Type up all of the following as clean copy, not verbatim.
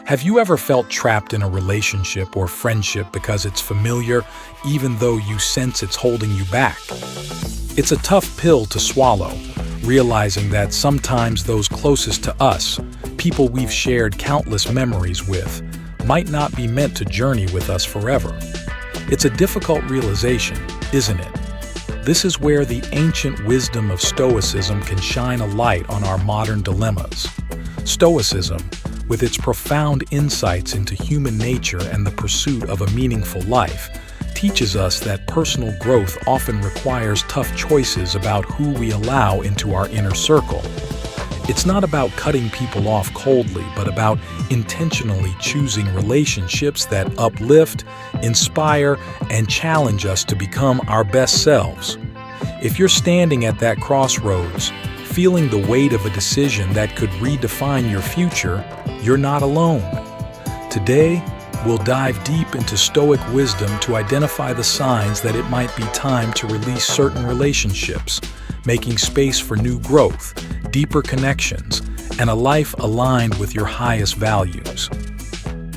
Have you ever felt trapped in a relationship or friendship because it's familiar, even though you sense it's holding you back? It's a tough pill to swallow, realizing that sometimes those closest to us, people we've shared countless memories with, might not be meant to journey with us forever. It's a difficult realization, isn't it? This is where the ancient wisdom of Stoicism can shine a light on our modern dilemmas. Stoicism, with its profound insights into human nature and the pursuit of a meaningful life, teaches us that personal growth often requires tough choices about who we allow into our inner circle. It's not about cutting people off coldly, but about intentionally choosing relationships that uplift, inspire, and challenge us to become our best selves. If you're standing at that crossroads, feeling the weight of a decision that could redefine your future, you're not alone. Today, we'll dive deep into Stoic wisdom to identify the signs that it might be time to release certain relationships, making space for new growth, deeper connections, and a life aligned with your highest values.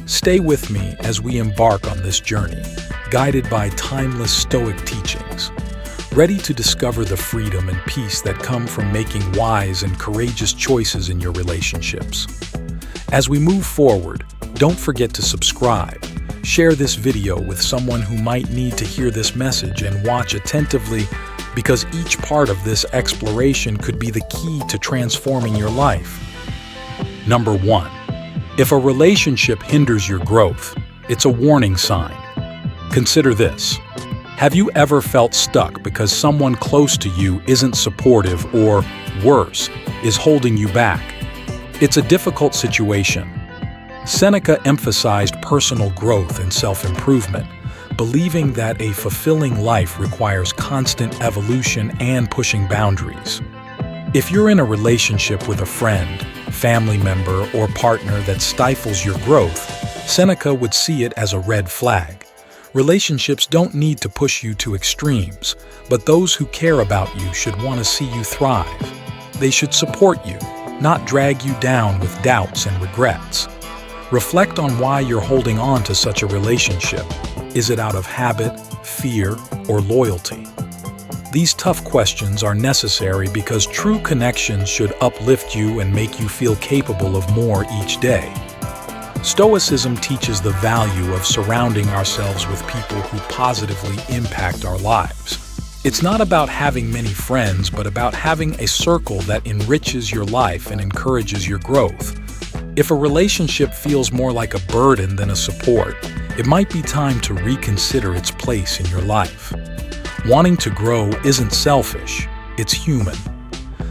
Stay with me as we embark on this journey, guided by timeless Stoic teachings, ready to discover the freedom and peace that come from making wise and courageous choices in your relationships. As we move forward, don't forget to subscribe, share this video with someone who might need to hear this message, and watch attentively, because each part of this exploration could be the key to transforming your life. Number 1. If a relationship hinders your growth, it's a warning sign. Consider this. Have you ever felt stuck because someone close to you isn't supportive or, worse, is holding you back? It's a difficult situation. Seneca emphasized personal growth and self-improvement, believing that a fulfilling life requires constant evolution and pushing boundaries. If you're in a relationship with a friend, family member, or partner that stifles your growth, Seneca would see it as a red flag. Relationships don't need to push you to extremes, but those who care about you should want to see you thrive. They should support you, not drag you down with doubts and regrets. Reflect on why you're holding on to such a relationship. Is it out of habit, fear, or loyalty? These tough questions are necessary because true connections should uplift you and make you feel capable of more each day. Stoicism teaches the value of surrounding ourselves with people who positively impact our lives. It's not about having many friends, but about having a circle that enriches your life and encourages your growth. If a relationship feels more like a burden than a support, it might be time to reconsider its place in your life. Wanting to grow isn't selfish, it's human.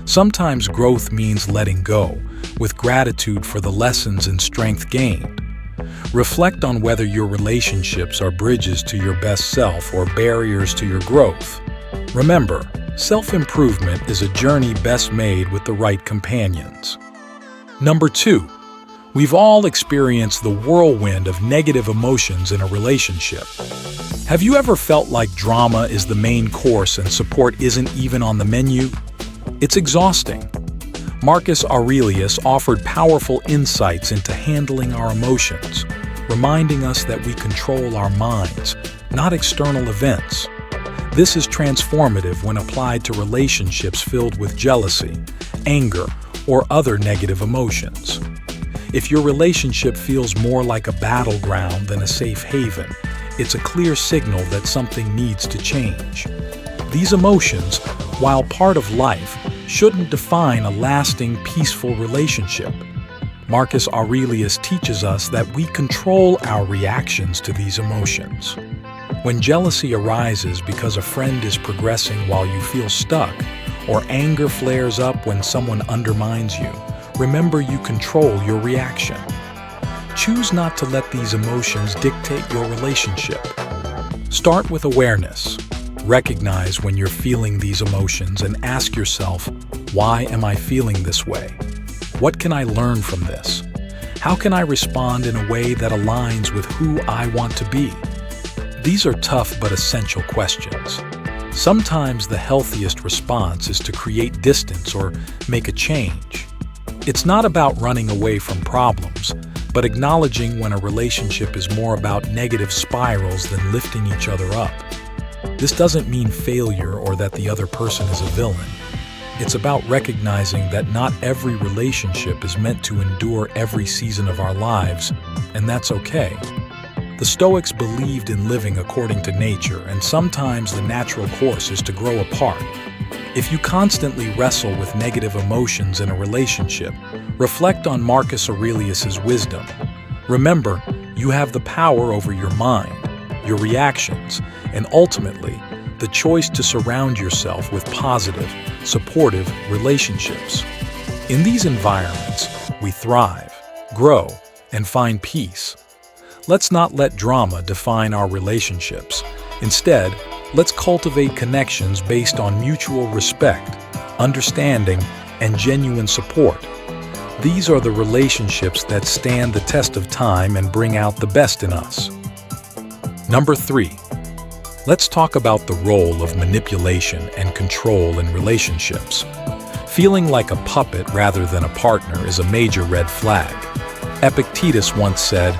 Sometimes growth means letting go, with gratitude for the lessons and strength gained. Reflect on whether your relationships are bridges to your best self or barriers to your growth. Remember, self-improvement is a journey best made with the right companions. Number 2. We've all experienced the whirlwind of negative emotions in a relationship. Have you ever felt like drama is the main course and support isn't even on the menu? It's exhausting. Marcus Aurelius offered powerful insights into handling our emotions, reminding us that we control our minds, not external events. This is transformative when applied to relationships filled with jealousy, anger, or other negative emotions. If your relationship feels more like a battleground than a safe haven, it's a clear signal that something needs to change. These emotions, while part of life, shouldn't define a lasting, peaceful relationship. Marcus Aurelius teaches us that we control our reactions to these emotions. When jealousy arises because a friend is progressing while you feel stuck, or anger flares up when someone undermines you, remember you control your reaction. Choose not to let these emotions dictate your relationship. Start with awareness. Recognize when you're feeling these emotions and ask yourself, why am I feeling this way? What can I learn from this? How can I respond in a way that aligns with who I want to be? These are tough but essential questions. Sometimes the healthiest response is to create distance or make a change. It's not about running away from problems, but acknowledging when a relationship is more about negative spirals than lifting each other up. This doesn't mean failure or that the other person is a villain. It's about recognizing that not every relationship is meant to endure every season of our lives, and that's okay. The Stoics believed in living according to nature, and sometimes the natural course is to grow apart. If you constantly wrestle with negative emotions in a relationship, reflect on Marcus Aurelius's wisdom. Remember, you have the power over your mind, your reactions, and ultimately, the choice to surround yourself with positive, supportive relationships. In these environments, we thrive, grow, and find peace. Let's not let drama define our relationships. Instead, let's cultivate connections based on mutual respect, understanding, and genuine support. These are the relationships that stand the test of time and bring out the best in us. Number 3. Let's talk about the role of manipulation and control in relationships. Feeling like a puppet rather than a partner is a major red flag. Epictetus once said,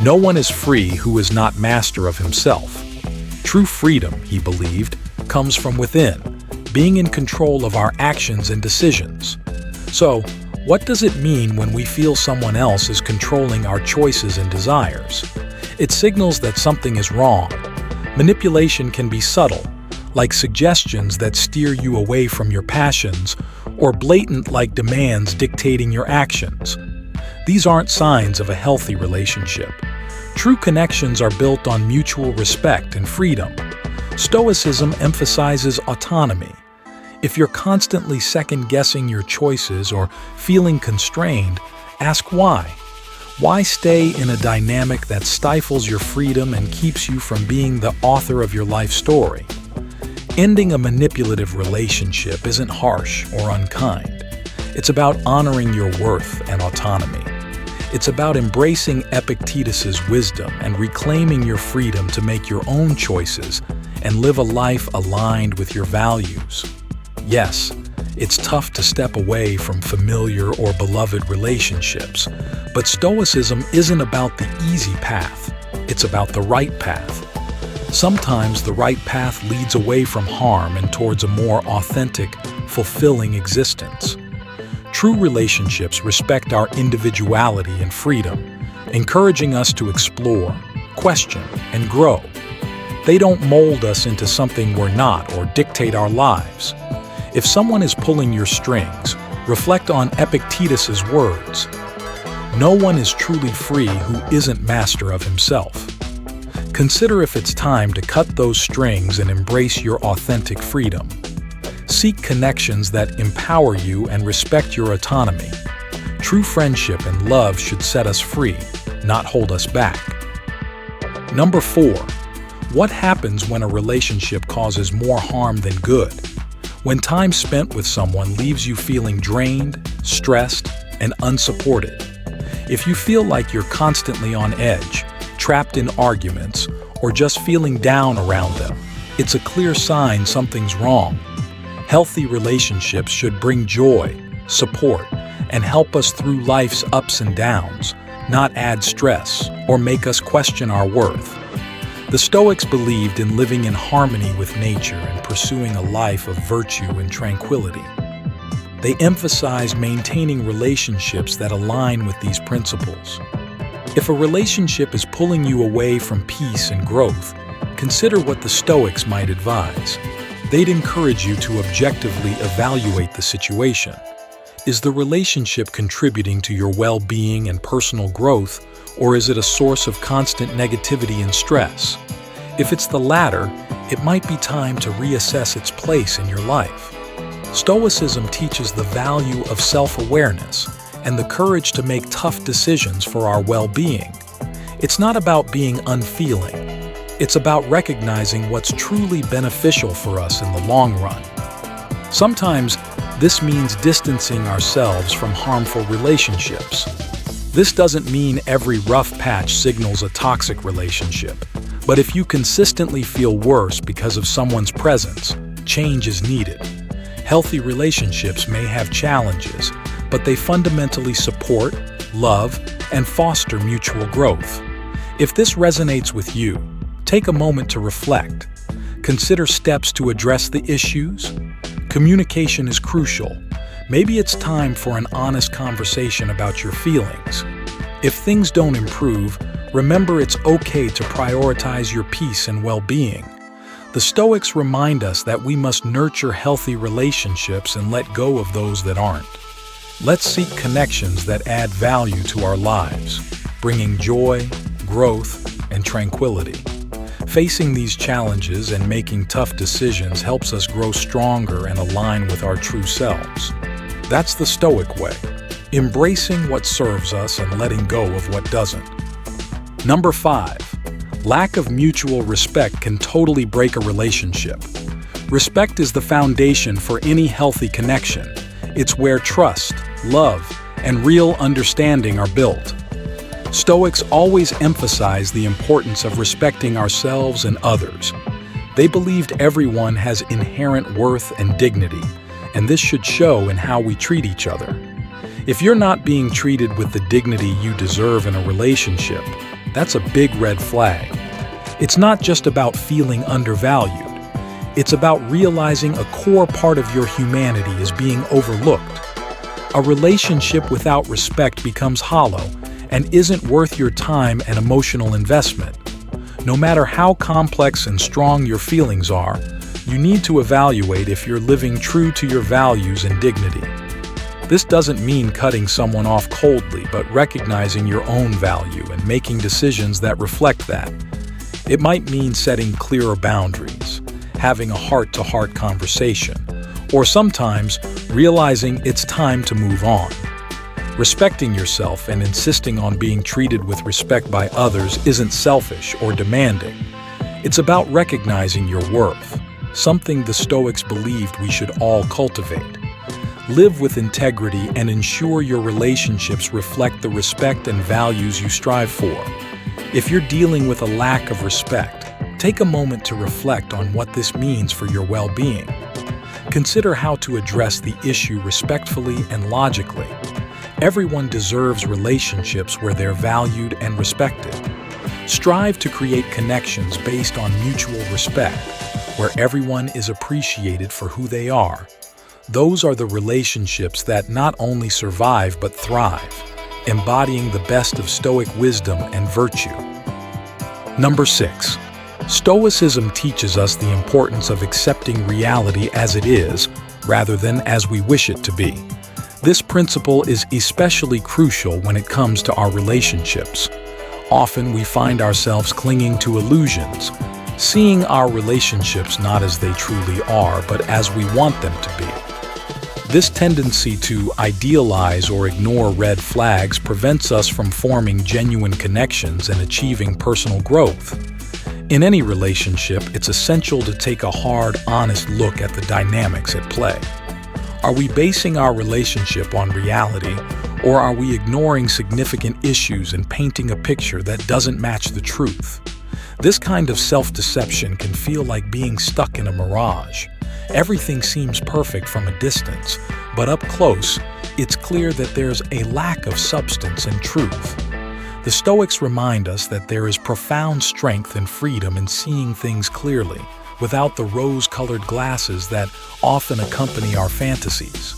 "No one is free who is not master of himself." True freedom, he believed, comes from within, being in control of our actions and decisions. So, what does it mean when we feel someone else is controlling our choices and desires? It signals that something is wrong. Manipulation can be subtle, like suggestions that steer you away from your passions, or blatant like demands dictating your actions. These aren't signs of a healthy relationship. True connections are built on mutual respect and freedom. Stoicism emphasizes autonomy. If you're constantly second-guessing your choices or feeling constrained, ask why. Why stay in a dynamic that stifles your freedom and keeps you from being the author of your life story? Ending a manipulative relationship isn't harsh or unkind. It's about honoring your worth and autonomy. It's about embracing Epictetus's wisdom and reclaiming your freedom to make your own choices and live a life aligned with your values. Yes, it's tough to step away from familiar or beloved relationships, but Stoicism isn't about the easy path. It's about the right path. Sometimes the right path leads away from harm and towards a more authentic, fulfilling existence. True relationships respect our individuality and freedom, encouraging us to explore, question, and grow. They don't mold us into something we're not or dictate our lives. If someone is pulling your strings, reflect on Epictetus's words. No one is truly free who isn't master of himself. Consider if it's time to cut those strings and embrace your authentic freedom. Seek connections that empower you and respect your autonomy. True friendship and love should set us free, not hold us back. Number 4. What happens when a relationship causes more harm than good? When time spent with someone leaves you feeling drained, stressed, and unsupported. If you feel like you're constantly on edge, trapped in arguments, or just feeling down around them, it's a clear sign something's wrong. Healthy relationships should bring joy, support, and help us through life's ups and downs, not add stress or make us question our worth. The Stoics believed in living in harmony with nature and pursuing a life of virtue and tranquility. They emphasize maintaining relationships that align with these principles. If a relationship is pulling you away from peace and growth, consider what the Stoics might advise. They'd encourage you to objectively evaluate the situation. Is the relationship contributing to your well-being and personal growth, or is it a source of constant negativity and stress? If it's the latter, it might be time to reassess its place in your life. Stoicism teaches the value of self-awareness and the courage to make tough decisions for our well-being. It's not about being unfeeling. It's about recognizing what's truly beneficial for us in the long run. Sometimes, this means distancing ourselves from harmful relationships. This doesn't mean every rough patch signals a toxic relationship, but if you consistently feel worse because of someone's presence, change is needed. Healthy relationships may have challenges, but they fundamentally support, love, and foster mutual growth. If this resonates with you, take a moment to reflect. Consider steps to address the issues. Communication is crucial. Maybe it's time for an honest conversation about your feelings. If things don't improve, remember it's okay to prioritize your peace and well-being. The Stoics remind us that we must nurture healthy relationships and let go of those that aren't. Let's seek connections that add value to our lives, bringing joy, growth, and tranquility. Facing these challenges and making tough decisions helps us grow stronger and align with our true selves. That's the Stoic way, embracing what serves us and letting go of what doesn't. Number 5, lack of mutual respect can totally break a relationship. Respect is the foundation for any healthy connection. It's where trust, love, and real understanding are built. Stoics always emphasize the importance of respecting ourselves and others. They believed everyone has inherent worth and dignity, and this should show in how we treat each other. If you're not being treated with the dignity you deserve in a relationship, that's a big red flag. It's not just about feeling undervalued. It's about realizing a core part of your humanity is being overlooked. A relationship without respect becomes hollow and isn't worth your time and emotional investment. No matter how complex and strong your feelings are, you need to evaluate if you're living true to your values and dignity. This doesn't mean cutting someone off coldly, but recognizing your own value and making decisions that reflect that. It might mean setting clearer boundaries, having a heart-to-heart conversation, or sometimes realizing it's time to move on. Respecting yourself and insisting on being treated with respect by others isn't selfish or demanding. It's about recognizing your worth, something the Stoics believed we should all cultivate. Live with integrity and ensure your relationships reflect the respect and values you strive for. If you're dealing with a lack of respect, take a moment to reflect on what this means for your well-being. Consider how to address the issue respectfully and logically. Everyone deserves relationships where they're valued and respected. Strive to create connections based on mutual respect, where everyone is appreciated for who they are. Those are the relationships that not only survive but thrive, embodying the best of Stoic wisdom and virtue. Number 6. Stoicism teaches us the importance of accepting reality as it is, rather than as we wish it to be. This principle is especially crucial when it comes to our relationships. Often we find ourselves clinging to illusions, seeing our relationships not as they truly are, but as we want them to be. This tendency to idealize or ignore red flags prevents us from forming genuine connections and achieving personal growth. In any relationship, it's essential to take a hard, honest look at the dynamics at play. Are we basing our relationship on reality, or are we ignoring significant issues and painting a picture that doesn't match the truth? This kind of self-deception can feel like being stuck in a mirage. Everything seems perfect from a distance, but up close, it's clear that there's a lack of substance and truth. The Stoics remind us that there is profound strength and freedom in seeing things clearly, without the rose-colored glasses that often accompany our fantasies.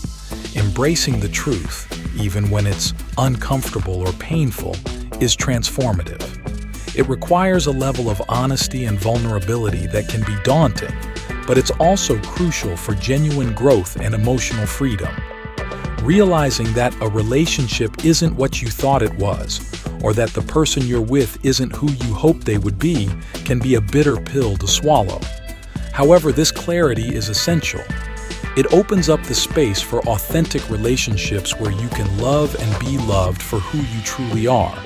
Embracing the truth, even when it's uncomfortable or painful, is transformative. It requires a level of honesty and vulnerability that can be daunting, but it's also crucial for genuine growth and emotional freedom. Realizing that a relationship isn't what you thought it was, or that the person you're with isn't who you hoped they would be, can be a bitter pill to swallow. However, this clarity is essential. It opens up the space for authentic relationships where you can love and be loved for who you truly are,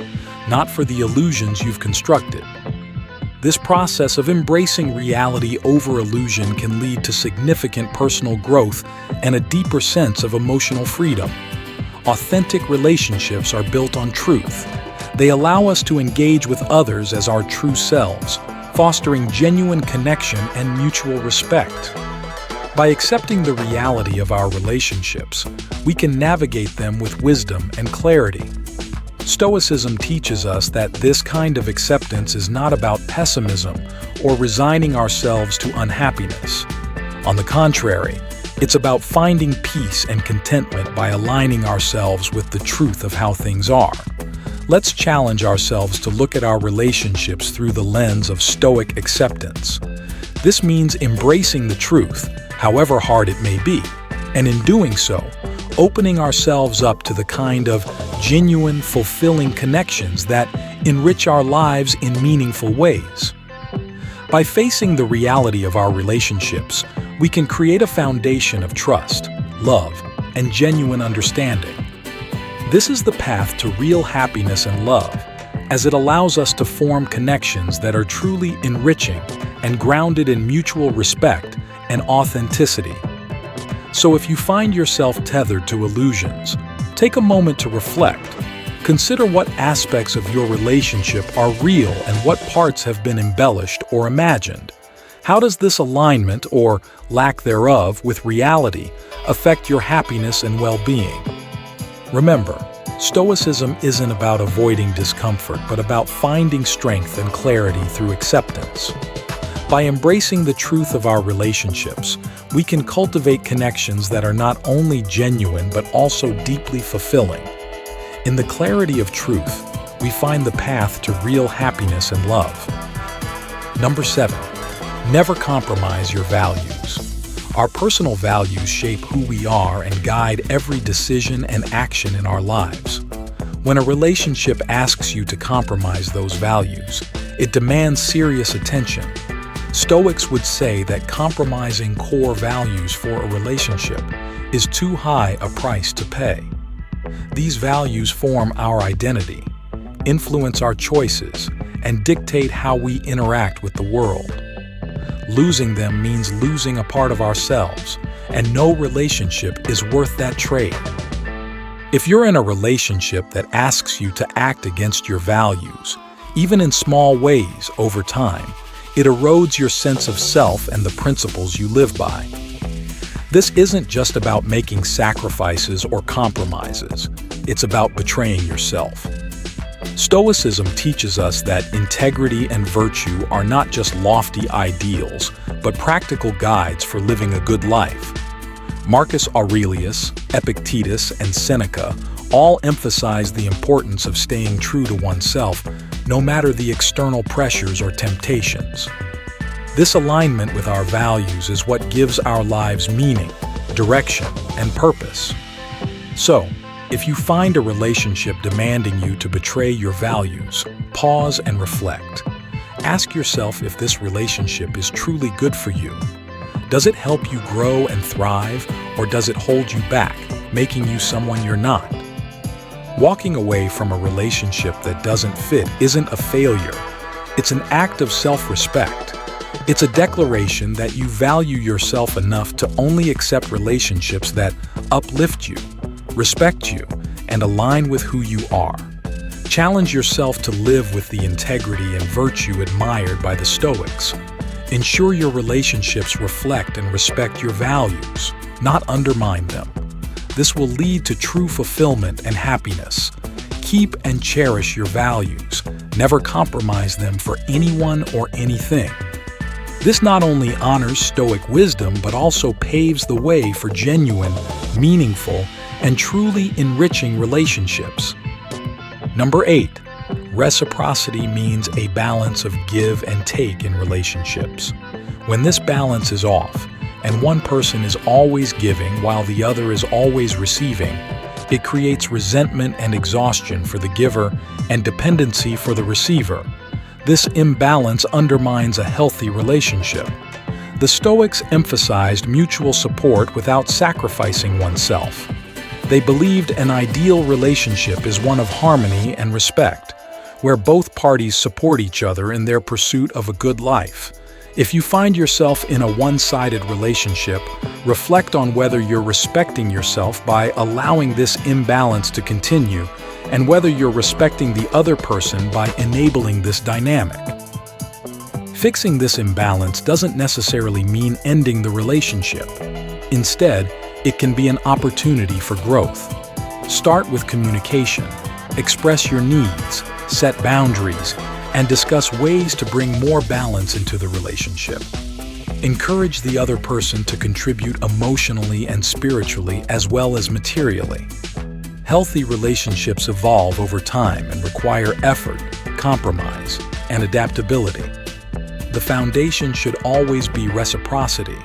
not for the illusions you've constructed. This process of embracing reality over illusion can lead to significant personal growth and a deeper sense of emotional freedom. Authentic relationships are built on truth. They allow us to engage with others as our true selves, fostering genuine connection and mutual respect. By accepting the reality of our relationships, we can navigate them with wisdom and clarity. Stoicism teaches us that this kind of acceptance is not about pessimism or resigning ourselves to unhappiness. On the contrary, it's about finding peace and contentment by aligning ourselves with the truth of how things are. Let's challenge ourselves to look at our relationships through the lens of Stoic acceptance. This means embracing the truth, however hard it may be, and in doing so, opening ourselves up to the kind of genuine, fulfilling connections that enrich our lives in meaningful ways. By facing the reality of our relationships, we can create a foundation of trust, love, and genuine understanding. This is the path to real happiness and love, as it allows us to form connections that are truly enriching and grounded in mutual respect and authenticity. So if you find yourself tethered to illusions, take a moment to reflect. Consider what aspects of your relationship are real and what parts have been embellished or imagined. How does this alignment, or lack thereof, with reality affect your happiness and well-being? Remember, Stoicism isn't about avoiding discomfort, but about finding strength and clarity through acceptance. By embracing the truth of our relationships, we can cultivate connections that are not only genuine but also deeply fulfilling. In the clarity of truth, we find the path to real happiness and love. Number 7. Never compromise your values. Our personal values shape who we are and guide every decision and action in our lives. When a relationship asks you to compromise those values, it demands serious attention. Stoics would say that compromising core values for a relationship is too high a price to pay. These values form our identity, influence our choices, and dictate how we interact with the world. Losing them means losing a part of ourselves, and no relationship is worth that trade. If you're in a relationship that asks you to act against your values, even in small ways over time, it erodes your sense of self and the principles you live by. This isn't just about making sacrifices or compromises. It's about betraying yourself. Stoicism teaches us that integrity and virtue are not just lofty ideals, but practical guides for living a good life. Marcus Aurelius, Epictetus, and Seneca all emphasize the importance of staying true to oneself, no matter the external pressures or temptations. This alignment with our values is what gives our lives meaning, direction, and purpose. So, if you find a relationship demanding you to betray your values, pause and reflect. Ask yourself if this relationship is truly good for you. Does it help you grow and thrive, or does it hold you back, making you someone you're not? Walking away from a relationship that doesn't fit isn't a failure. It's an act of self-respect. It's a declaration that you value yourself enough to only accept relationships that uplift you, respect you, and align with who you are. Challenge yourself to live with the integrity and virtue admired by the Stoics. Ensure your relationships reflect and respect your values, not undermine them. This will lead to true fulfillment and happiness. Keep and cherish your values. Never compromise them for anyone or anything. This not only honors Stoic wisdom, but also paves the way for genuine, meaningful, and truly enriching relationships. Number 8. Reciprocity means a balance of give and take in relationships. When this balance is off, and one person is always giving while the other is always receiving, it creates resentment and exhaustion for the giver and dependency for the receiver. This imbalance undermines a healthy relationship. The Stoics emphasized mutual support without sacrificing oneself. They believed an ideal relationship is one of harmony and respect, where both parties support each other in their pursuit of a good life. If you find yourself in a one-sided relationship, reflect on whether you're respecting yourself by allowing this imbalance to continue, and whether you're respecting the other person by enabling this dynamic. Fixing this imbalance doesn't necessarily mean ending the relationship. Instead, it can be an opportunity for growth. Start with communication. Express your needs, set boundaries, and discuss ways to bring more balance into the relationship. Encourage the other person to contribute emotionally and spiritually as well as materially. Healthy relationships evolve over time and require effort, compromise, and adaptability. The foundation should always be reciprocity,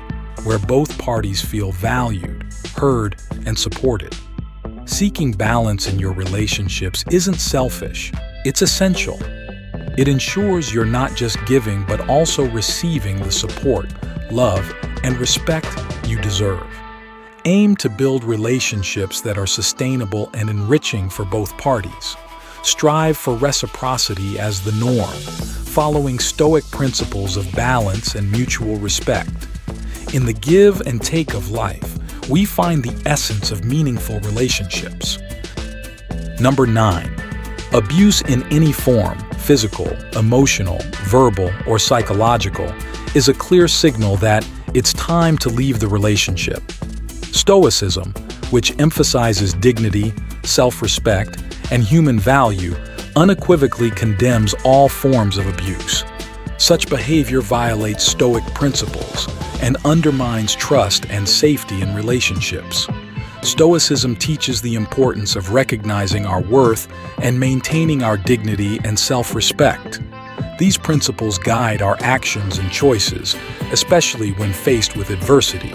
where both parties feel valued, heard, and supported. Seeking balance in your relationships isn't selfish, it's essential. It ensures you're not just giving but also receiving the support, love, and respect you deserve. Aim to build relationships that are sustainable and enriching for both parties. Strive for reciprocity as the norm, following Stoic principles of balance and mutual respect. In the give and take of life, we find the essence of meaningful relationships. Number 9. Abuse in any form, physical, emotional, verbal, or psychological, is a clear signal that it's time to leave the relationship. Stoicism, which emphasizes dignity, self-respect, and human value, unequivocally condemns all forms of abuse. Such behavior violates Stoic principles and undermines trust and safety in relationships. Stoicism teaches the importance of recognizing our worth and maintaining our dignity and self-respect. These principles guide our actions and choices, especially when faced with adversity.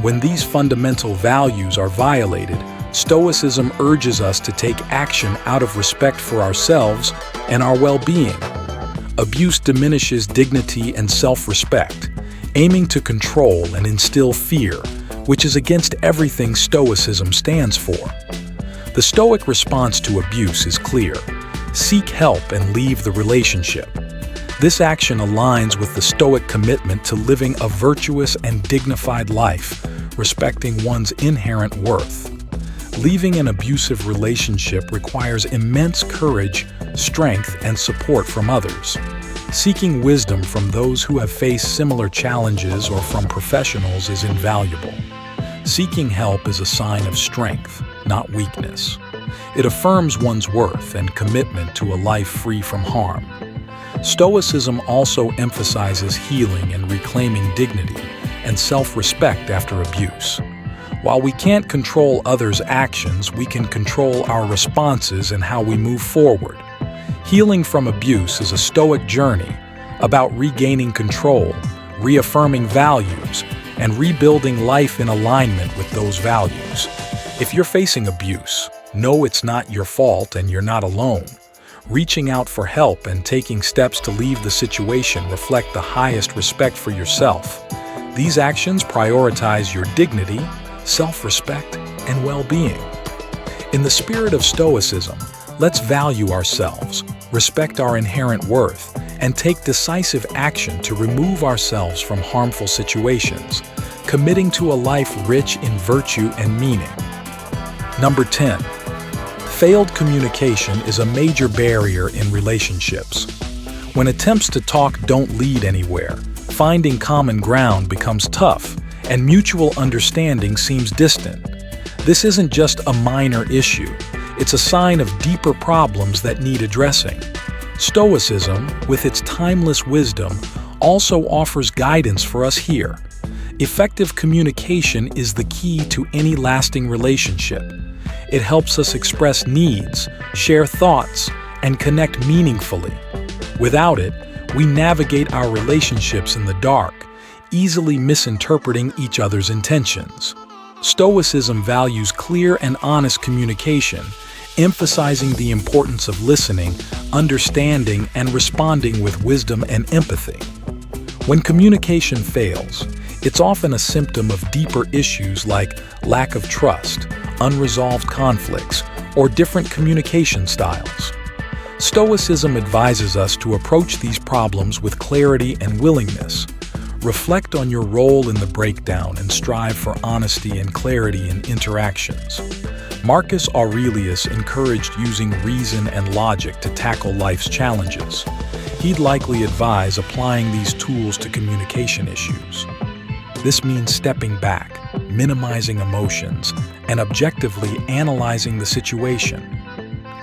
When these fundamental values are violated, Stoicism urges us to take action out of respect for ourselves and our well-being. Abuse diminishes dignity and self-respect, aiming to control and instill fear, which is against everything Stoicism stands for. The Stoic response to abuse is clear: seek help and leave the relationship. This action aligns with the Stoic commitment to living a virtuous and dignified life, respecting one's inherent worth. Leaving an abusive relationship requires immense courage, strength, and support from others. Seeking wisdom from those who have faced similar challenges or from professionals is invaluable. Seeking help is a sign of strength, not weakness. It affirms one's worth and commitment to a life free from harm. Stoicism also emphasizes healing and reclaiming dignity and self-respect after abuse. While we can't control others' actions, we can control our responses and how we move forward. Healing from abuse is a Stoic journey about regaining control, reaffirming values, and rebuilding life in alignment with those values. If you're facing abuse, know it's not your fault and you're not alone. Reaching out for help and taking steps to leave the situation reflect the highest respect for yourself. These actions prioritize your dignity, self-respect, and well-being. In the spirit of Stoicism, let's value ourselves, respect our inherent worth, and take decisive action to remove ourselves from harmful situations, committing to a life rich in virtue and meaning. Number 10. Failed communication is a major barrier in relationships. When attempts to talk don't lead anywhere, finding common ground becomes tough, and mutual understanding seems distant. This isn't just a minor issue, it's a sign of deeper problems that need addressing. Stoicism, with its timeless wisdom, also offers guidance for us here. Effective communication is the key to any lasting relationship. It helps us express needs, share thoughts, and connect meaningfully. Without it, we navigate our relationships in the dark, easily misinterpreting each other's intentions. Stoicism values clear and honest communication, emphasizing the importance of listening, understanding, and responding with wisdom and empathy. When communication fails, it's often a symptom of deeper issues like lack of trust, unresolved conflicts, or different communication styles. Stoicism advises us to approach these problems with clarity and willingness. Reflect on your role in the breakdown and strive for honesty and clarity in interactions. Marcus Aurelius encouraged using reason and logic to tackle life's challenges. He'd likely advise applying these tools to communication issues. This means stepping back, minimizing emotions, and objectively analyzing the situation.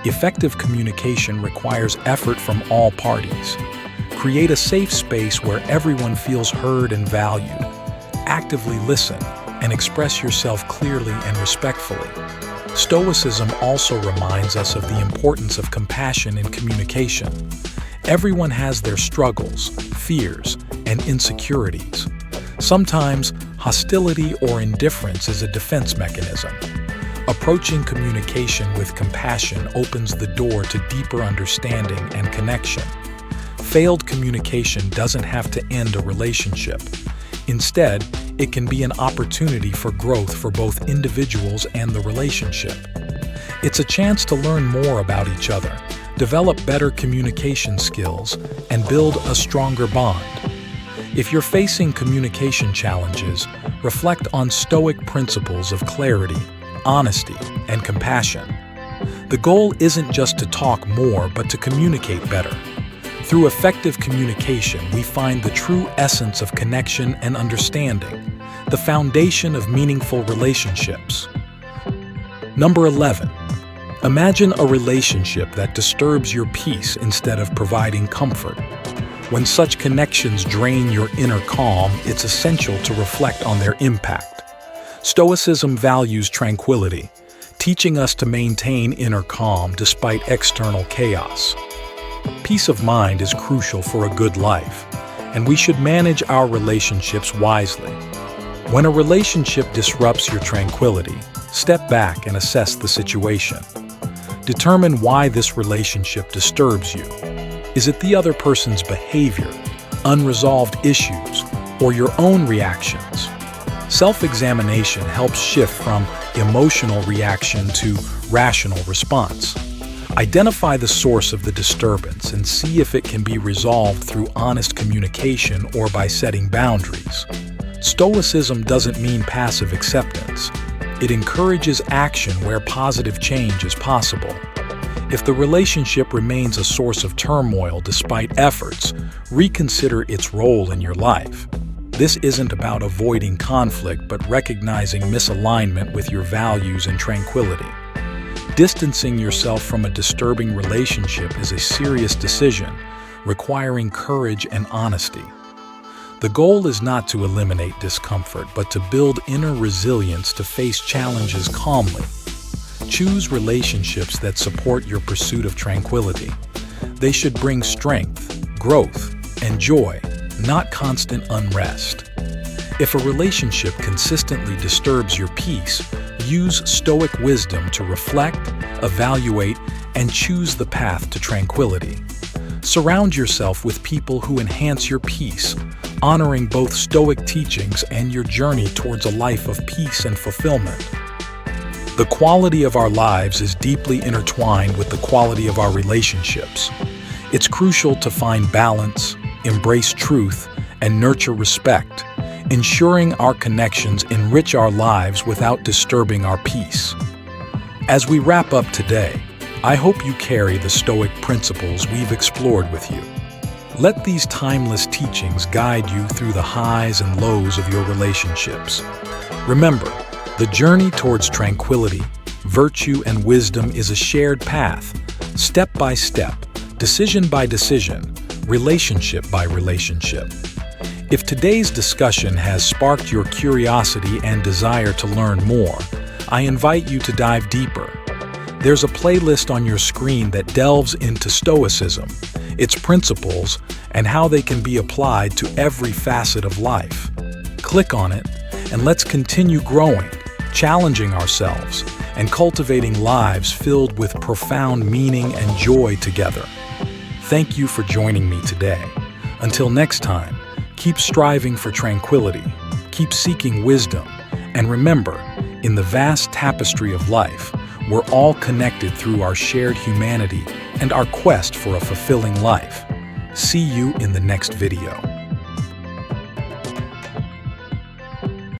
Effective communication requires effort from all parties. Create a safe space where everyone feels heard and valued. Actively listen and express yourself clearly and respectfully. Stoicism also reminds us of the importance of compassion in communication. Everyone has their struggles, fears, and insecurities. Sometimes, hostility or indifference is a defense mechanism. Approaching communication with compassion opens the door to deeper understanding and connection. Failed communication doesn't have to end a relationship. Instead, it can be an opportunity for growth for both individuals and the relationship. It's a chance to learn more about each other, develop better communication skills, and build a stronger bond. If you're facing communication challenges, reflect on Stoic principles of clarity, honesty, and compassion. The goal isn't just to talk more, but to communicate better. Through effective communication, we find the true essence of connection and understanding, the foundation of meaningful relationships. Number 11. Imagine a relationship that disturbs your peace instead of providing comfort. When such connections drain your inner calm, it's essential to reflect on their impact. Stoicism values tranquility, teaching us to maintain inner calm despite external chaos. Peace of mind is crucial for a good life, and we should manage our relationships wisely. When a relationship disrupts your tranquility, step back and assess the situation. Determine why this relationship disturbs you. Is it the other person's behavior, unresolved issues, or your own reactions? Self-examination helps shift from emotional reaction to rational response. Identify the source of the disturbance and see if it can be resolved through honest communication or by setting boundaries. Stoicism doesn't mean passive acceptance. It encourages action where positive change is possible. If the relationship remains a source of turmoil despite efforts, reconsider its role in your life. This isn't about avoiding conflict, but recognizing misalignment with your values and tranquility. Distancing yourself from a disturbing relationship is a serious decision, requiring courage and honesty. The goal is not to eliminate discomfort, but to build inner resilience to face challenges calmly. Choose relationships that support your pursuit of tranquility. They should bring strength, growth, and joy, not constant unrest. If a relationship consistently disturbs your peace, use Stoic wisdom to reflect, evaluate, and choose the path to tranquility. Surround yourself with people who enhance your peace, honoring both Stoic teachings and your journey towards a life of peace and fulfillment. The quality of our lives is deeply intertwined with the quality of our relationships. It's crucial to find balance, embrace truth, and nurture respect, ensuring our connections enrich our lives without disturbing our peace. As we wrap up today, I hope you carry the Stoic principles we've explored with you. Let these timeless teachings guide you through the highs and lows of your relationships. Remember, the journey towards tranquility, virtue, and wisdom is a shared path, step by step, decision by decision, relationship by relationship. If today's discussion has sparked your curiosity and desire to learn more, I invite you to dive deeper. There's a playlist on your screen that delves into Stoicism, its principles, and how they can be applied to every facet of life. Click on it, and let's continue growing, challenging ourselves, and cultivating lives filled with profound meaning and joy together. Thank you for joining me today. Until next time, keep striving for tranquility, keep seeking wisdom, and remember, in the vast tapestry of life, we're all connected through our shared humanity and our quest for a fulfilling life. See you in the next video.